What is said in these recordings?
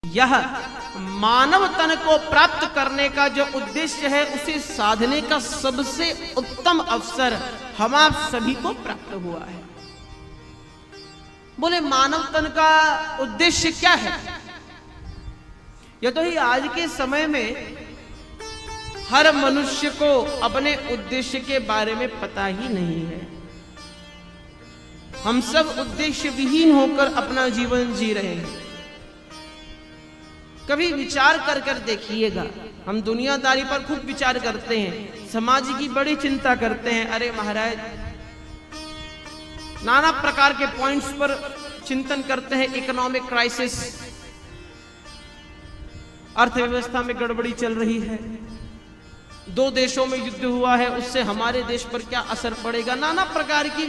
यह मानव तन को प्राप्त करने का जो उद्देश्य है, उसे साधने का सबसे उत्तम अवसर हम आप सभी को प्राप्त हुआ है। बोले मानव तन का उद्देश्य क्या है? यह तो ही आज के समय में हर मनुष्य को अपने उद्देश्य के बारे में पता ही नहीं है। हम सब उद्देश्य विहीन होकर अपना जीवन जी रहे हैं। कभी विचार कर कर देखिएगा, हम दुनियादारी पर खूब विचार करते हैं, समाज की बड़ी चिंता करते हैं। अरे महाराज, नाना प्रकार के पॉइंट्स पर चिंतन करते हैं। इकोनॉमिक क्राइसिस, अर्थव्यवस्था में गड़बड़ी चल रही है, दो देशों में युद्ध हुआ है, उससे हमारे देश पर क्या असर पड़ेगा। नाना प्रकार की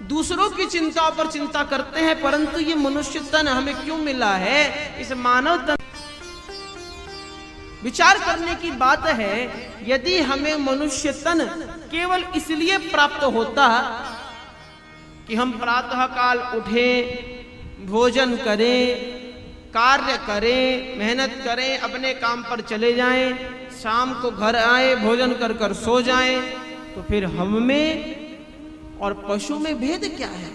दूसरों की चिंताओं पर चिंता करते हैं, परंतु ये मनुष्य तन हमें क्यों मिला है? इस मानव तन विचार करने की बात है। यदि हमें मनुष्य तन केवल इसलिए प्राप्त होता कि हम प्रातः काल उठें, भोजन करें, कार्य करें, मेहनत करें, अपने काम पर चले जाएं, शाम को घर आए, भोजन कर कर सो जाएं, तो फिर हम में और पशु में भेद क्या है?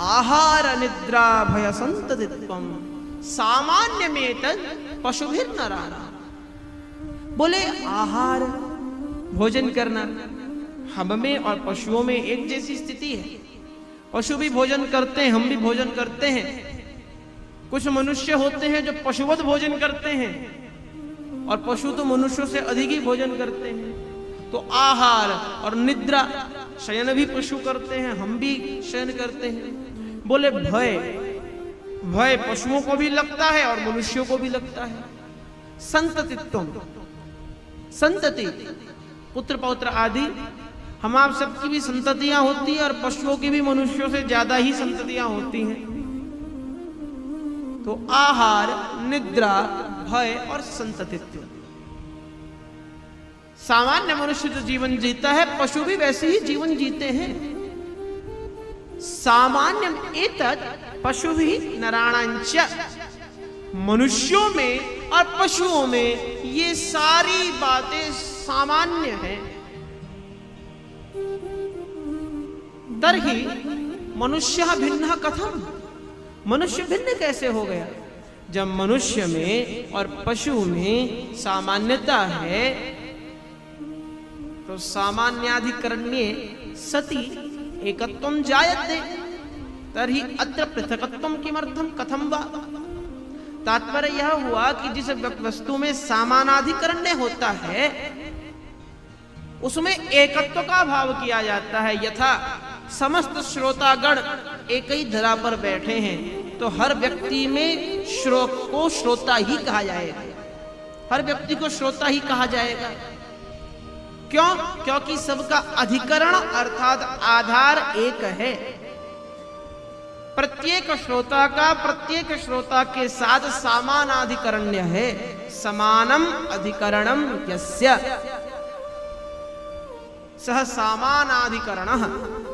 आहार निद्रा भय संततित्वम सामान्य में तद पशुभिर नराणां। बोले आहार, भोजन करना हम में और पशुओं में एक जैसी स्थिति है। पशु भी भोजन करते हैं, हम भी भोजन करते हैं। कुछ मनुष्य होते हैं जो पशुवत भोजन करते हैं, और पशु तो मनुष्यों से अधिक ही भोजन करते हैं। तो आहार और निद्रा, शयन भी पशु करते हैं, हम भी शयन करते हैं। बोले भय, भय पशुओं को भी लगता है और मनुष्यों को भी लगता है। संततित्वम, संतति, पुत्र पौत्र आदि, हम आप सबकी भी संततियां होती हैं और पशुओं की भी मनुष्यों से ज्यादा ही संततियां होती हैं। तो आहार, निद्रा, भय और संततित्व, सामान्य मनुष्य जो जीवन जीता है, पशु भी वैसे ही जीवन जीते हैं। सामान्य एतत् पशु भी नराणांच, मनुष्यों में और पशुओं में ये सारी बातें सामान्य हैं। तर्हि मनुष्य भिन्न कथम, मनुष्य भिन्न कैसे हो गया? जब मनुष्य में और पशु में सामान्यता है, तो सामान्याधिकरण्ये सति एकत्वं जायते, तर्हि अत्र पृथकत्वं किमर्थं कथं वा? तात्पर्य यह हुआ कि जिस वस्तु में समानाधिकरण्य होता है, उसमें एकत्व का भाव किया जाता है। यथा समस्त श्रोतागण एक ही धरा पर बैठे हैं, तो हर व्यक्ति में को श्रोता ही कहा जाएगा, हर व्यक्ति को श्रोता ही कहा जाएगा। क्यों? क्योंकि सबका अधिकरण अर्थात आधार एक है। प्रत्येक श्रोता का प्रत्येक श्रोता के साथ समानाधिकरण्य है। समानम अधिकरणम यस्य सह समानाधिकरणः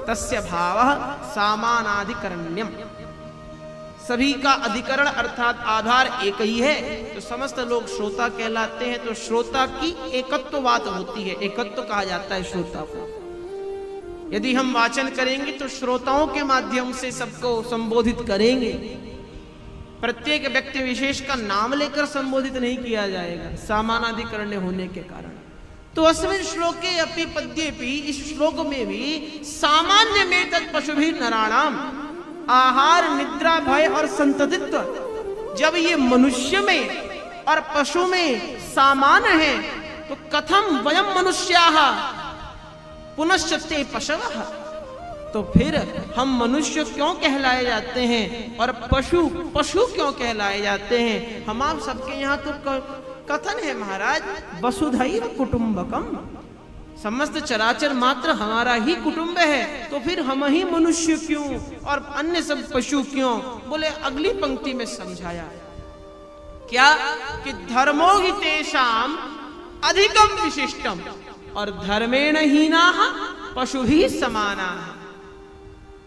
तस्य भावः समानाधिकरण्यम। सभी का अधिकरण अर्थात आधार एक ही है, तो समस्त लोग श्रोता कहलाते हैं। तो श्रोता की एकत्व बात होती है, एकत्व कहा जाता है श्रोता को। यदि हम वाचन करेंगे तो श्रोताओं के माध्यम से सबको संबोधित करेंगे। प्रत्येक व्यक्ति विशेष का नाम लेकर संबोधित नहीं किया जाएगा, समानाधिकरण्य होने के कारण। तो अस्मिन् श्लोके अपि पद्येपि, इस श्लोक में भी सामान्य में तत् पशुभिः नराणाम, आहार, निद्रा, भय और संततित्व जब ये मनुष्य में और पशु में समान है, तो कथम वयम मनुष्याः पुनश्च ते पशवः, तो फिर हम मनुष्य क्यों कहलाए जाते हैं और पशु पशु क्यों कहलाए जाते हैं? हम आप सबके यहाँ तो कथन है महाराज, वसुधैव कुटुंबकम, समस्त चराचर मात्र हमारा ही कुटुंब है, तो फिर हम ही मनुष्य क्यों और अन्य सब पशु क्यों? बोले अगली पंक्ति में समझाया क्या कि धर्मो हि तेषाम अधिकम विशिष्टम और धर्मेण हीनाः पशुभिः समानाः।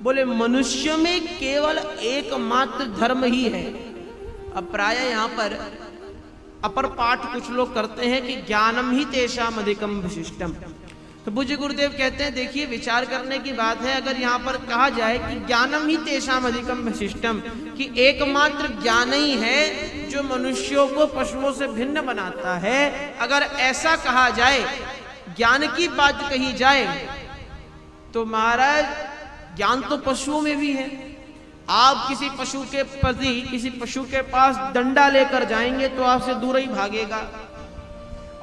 बोले मनुष्य में केवल एकमात्र धर्म ही है, अब प्राय यहाँ पर अपर पाठ कुछ लोग करते हैं कि ज्ञानम ही तेषाम अधिकम विशिष्टम। तो पूज्य गुरुदेव कहते हैं देखिए विचार करने की बात है, अगर यहाँ पर कहा जाए कि ज्ञानम ही तेषाम अधिकम विशिष्टम, कि एकमात्र ज्ञान ही है जो मनुष्यों को पशुओं से भिन्न बनाता है, अगर ऐसा कहा जाए, ज्ञान की बात कही जाए, तो महाराज ज्ञान तो पशुओं में भी है। आप किसी पशु के प्रति, किसी पशु के पास डंडा लेकर जाएंगे तो आपसे दूर ही भागेगा,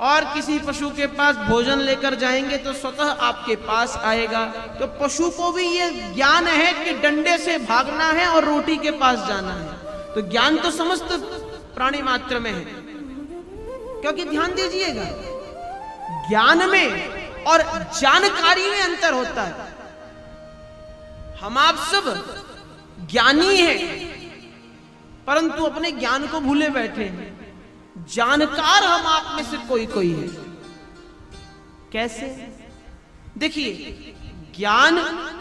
और किसी पशु के पास भोजन लेकर जाएंगे तो स्वतः आपके पास आएगा। तो पशु को भी ये ज्ञान है कि डंडे से भागना है और रोटी के पास जाना है। तो ज्ञान तो समस्त प्राणी मात्र में है, क्योंकि ध्यान दीजिएगा ज्ञान में और जानकारी में अंतर होता है। हम आप सब ज्ञानी हैं, परंतु अपने ज्ञान को भूले बैठे हैं। जानकार हम आप में से कोई कोई है। कैसे? देखिए ज्ञान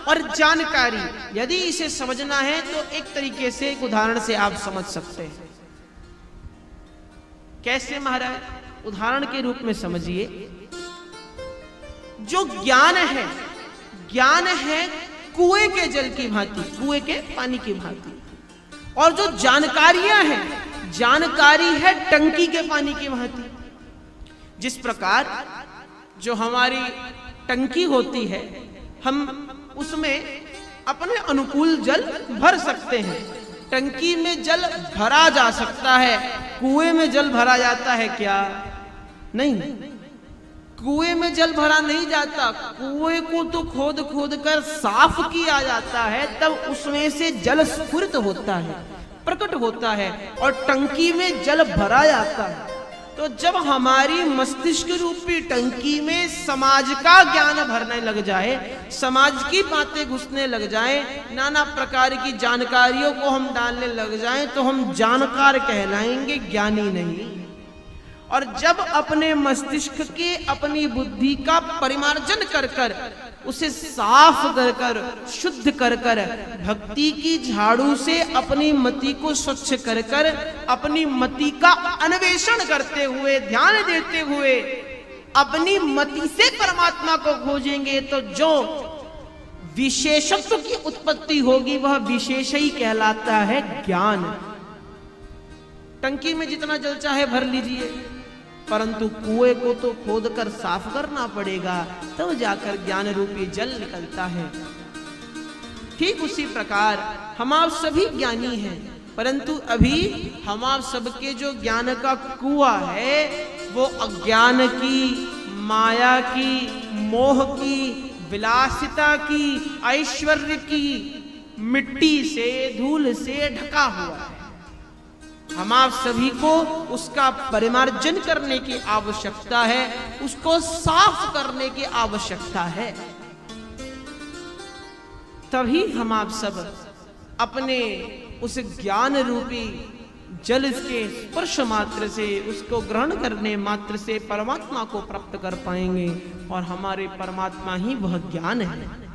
और जानकारी यदि इसे समझना है तो एक तरीके से, एक उदाहरण से आप समझ सकते हैं। कैसे महाराज? उदाहरण के रूप में समझिए, जो ज्ञान है, ज्ञान है कुएं के जल की भांति, कुएं के पानी की भांति, और जो जानकारियां हैं, जानकारी है टंकी के पानी की भांति। जिस प्रकार जो हमारी टंकी होती है, हम उसमें अपने अनुकूल जल भर सकते हैं। टंकी में जल भरा जा सकता है, कुएं में जल भरा जाता है क्या? नहीं, कुएं में जल भरा नहीं जाता। कुएं को तो खोद खोद कर साफ किया जाता है, तब उसमें से जल स्फुरित होता है, प्रकट होता है, और टंकी में जल भरा जाता है। तो जब हमारी मस्तिष्क रूपी टंकी में समाज का ज्ञान भरने लग जाए, समाज की बातें घुसने लग जाए, नाना प्रकार की जानकारियों को हम डालने लग जाएं, तो हम जानकार कहलाएंगे, ज्ञानी नहीं। और जब अपने मस्तिष्क के, अपनी बुद्धि का परिमार्जन कर कर, उसे साफ कर कर, शुद्ध कर कर, भक्ति की झाड़ू से अपनी मति को स्वच्छ कर कर, अपनी मति का अन्वेषण करते हुए, ध्यान देते हुए अपनी मति से परमात्मा को खोजेंगे, तो जो विशेषत्व की उत्पत्ति होगी वह विशेष ही कहलाता है ज्ञान। टंकी में जितना जल चाहे भर लीजिए, परंतु कुएं को तो खोद कर साफ करना पड़ेगा, तब तो जाकर ज्ञान रूपी जल निकलता है। ठीक उसी प्रकार हम आप सभी ज्ञानी हैं, परंतु अभी हम आप सबके जो ज्ञान का कुआं है वो अज्ञान की, माया की, मोह की, विलासिता की, ऐश्वर्य की मिट्टी से, धूल से ढका हुआ है। हम आप सभी को उसका परिमार्जन करने की आवश्यकता है, उसको साफ करने की आवश्यकता है। तभी हम आप सब अपने उस ज्ञान रूपी जल के स्पर्श मात्र से, उसको ग्रहण करने मात्र से परमात्मा को प्राप्त कर पाएंगे, और हमारे परमात्मा ही वह ज्ञान है।